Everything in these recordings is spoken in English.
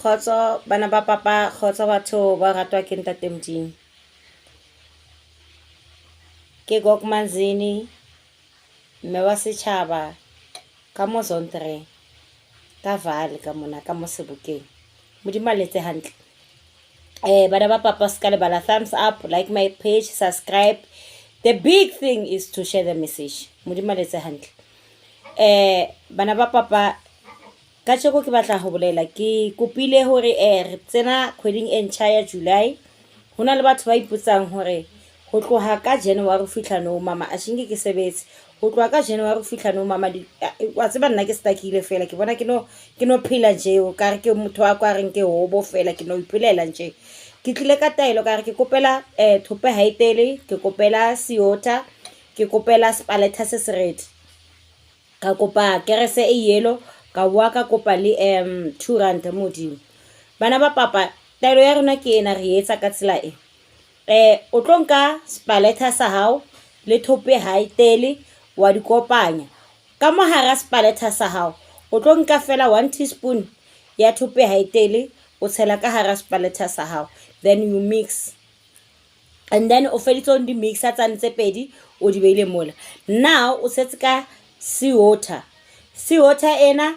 Khotso bana ba papa khotso batho ba ratwa ke ntate Modimo. Ke Gogo Manzini mme wa setšhaba ka mo Zontre ka Vale ka mona ka mo Sebokeng. Modimo a letse hantle. Bana ba papa ska le bala thumbs up, like my page, subscribe. The big thing is to share the message. Modimo a letse hantle. Bana ba papa ka tsheko ke batla ho bolela ke kopile hore re tsena kgweding e ntšha ya July. Hona le batho ba ipotsang hore ho tloha ka January ho fihla no mama a shinge ke sebetse. Ho tloha ka January ho fihla no mama wa tseba nna ke stakile fela ke bona ke no phela nje o ka re ke motho wa kwa reng ke hobo fela ke no ipelela nje. Ke tlile ka taelo ka re ke kopela thope haitele, ke kopela siota, ke kopela spaletha se seredi. Ka kopa kerese e yellow ka wa ka kopa le 2 rand modimo. Bana ba papa taelo ya rona ke ena re etsa ka tsela e. O tlo nka spaletha sa hao le thope haitele wa di kopanya. Ka mohara spaletha sa hao o tlo nka fela 1 teaspoon ya thope haitele o tshela ka hara spaletha sa hao, then you mix. And then o feditse on di mixer tsa ntse pedi o di beile mola. Now o setse ka sewater. Sewater ena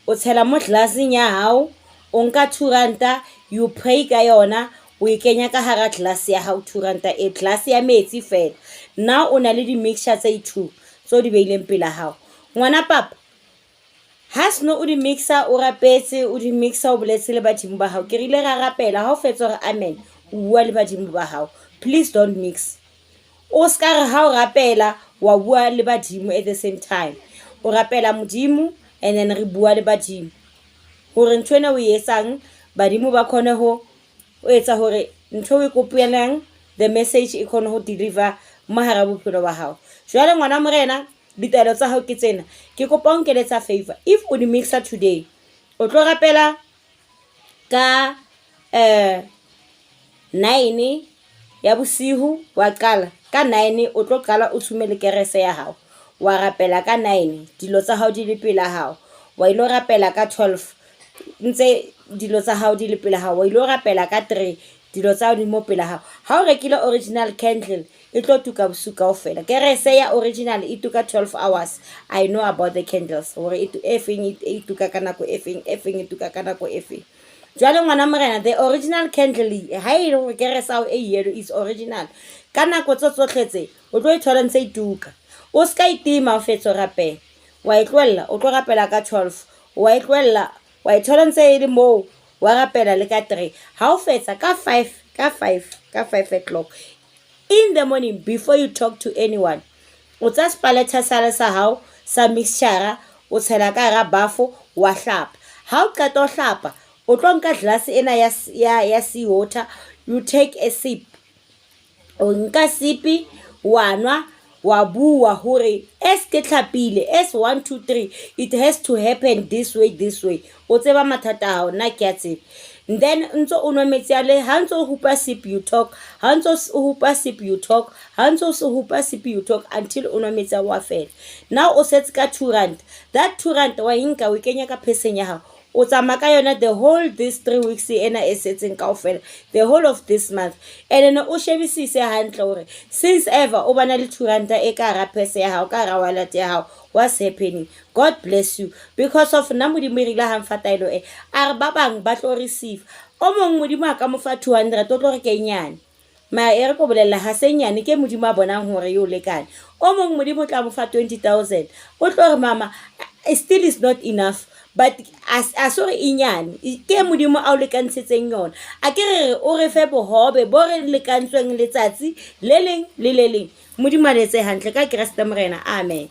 o tshela mo glassing ya hao, o nka 2 ranta, you pray ka yona, o e kenya ka hara glass ya hao 2 ranta e glass ya metsi fela. Now o na le di mixture tse 2 so di beileng pela hao. Ngwana papa has no o di mixer o rapetse o di mixer o boletse le badimo ba hao. Ke rile ra rapela ha o fetsa hore amen o bua le badimo ba hao. Please don't mix. O ska re ha o rapela wa bua le badimo at the same time. O rapela modimo and then re bua le badimo hore ntwena o yetsang badimo ba khone ho o etsa hore ntho o ikopelang the message e khone ho deliver mahara bophelo ba hao. Jwale ngwana morena ditaelo tsa hao ke tsena, ke kopa o nkeletsa favor. If o di mixer today o tlo rapela ka 9 ya bosihu wa qala ka 9 o tlo qala o tshumele kerese ya hao wa rapela ka 9 dilo tsa hao di le pela hao, wa ilo rapela ka 12 ntse dilo tsa hao di le pela hao, wa ilo rapela ka 3 dilo tsa hao di mo pela hao. Ha o rekile original candle e tlo tuka bosuka o fela. Kerese ya original e tuka 12 hours. I know about the candles hore e tuka ka nako efeng e tuka ka nako efeng. Jwale ngwana morena the original candle ha e re kerese hao e yellow is original ka nako tsotletse o tlo ithola ntse e tuka. O ska itima o fetso rapela wa itlwella o tlo rapela ka 12 wa itlwella wa ithola ntse e le mo wa rapela le ka 3 ha o fetsa ka 5 o'clock in the morning before you talk to anyone o tsa spaletha sala sa hao sa mixture o tshela ka ra bafo wa hlapa. Ha o qeta o hlapa o tlo nka glass ena ya seawater, you take a sip. O nka sipi wa nwa wa bua hore es ke tlhapile es 1 2 3 it has to happen this way o tseba mathata hao na ke a tseba. Then ntso o nwa metsi a le ha ntso o hupa sip you talk, ha ntso o hupa sip you talk, ha ntso o hupa sip you talk until o nwa metsi a wa fela. Now o setse ka 2 rand, that 2 rand wa inka o kenya ka pheseng ya hao o tsama ka yona the whole this 3 weeks ena e setseng kaofela the whole of this month. And then o shebisise hantle hore since ever o bana le 2 ranta e ka ra phese ya hao ka ra wallet ya hao, what's happening? God bless you because of nna modimo rile ha mfatailo e a re ba bang ba tlo receive o mong modimo a ka mo fa 200 o tlo re ke nyane ma e re ko bolella ha se nyane ke modimo a bonang hore yo lekane. O mong modimo tla mo fa 20,000 o tlo re mama still is not enough but sorry inyane ke modimo a o lekantshetseng yona a ke re o re fe bohobe bo re lekantsweng letsatsi le leng le le leng. Modimo a letse hantle ka Kriste morena amen.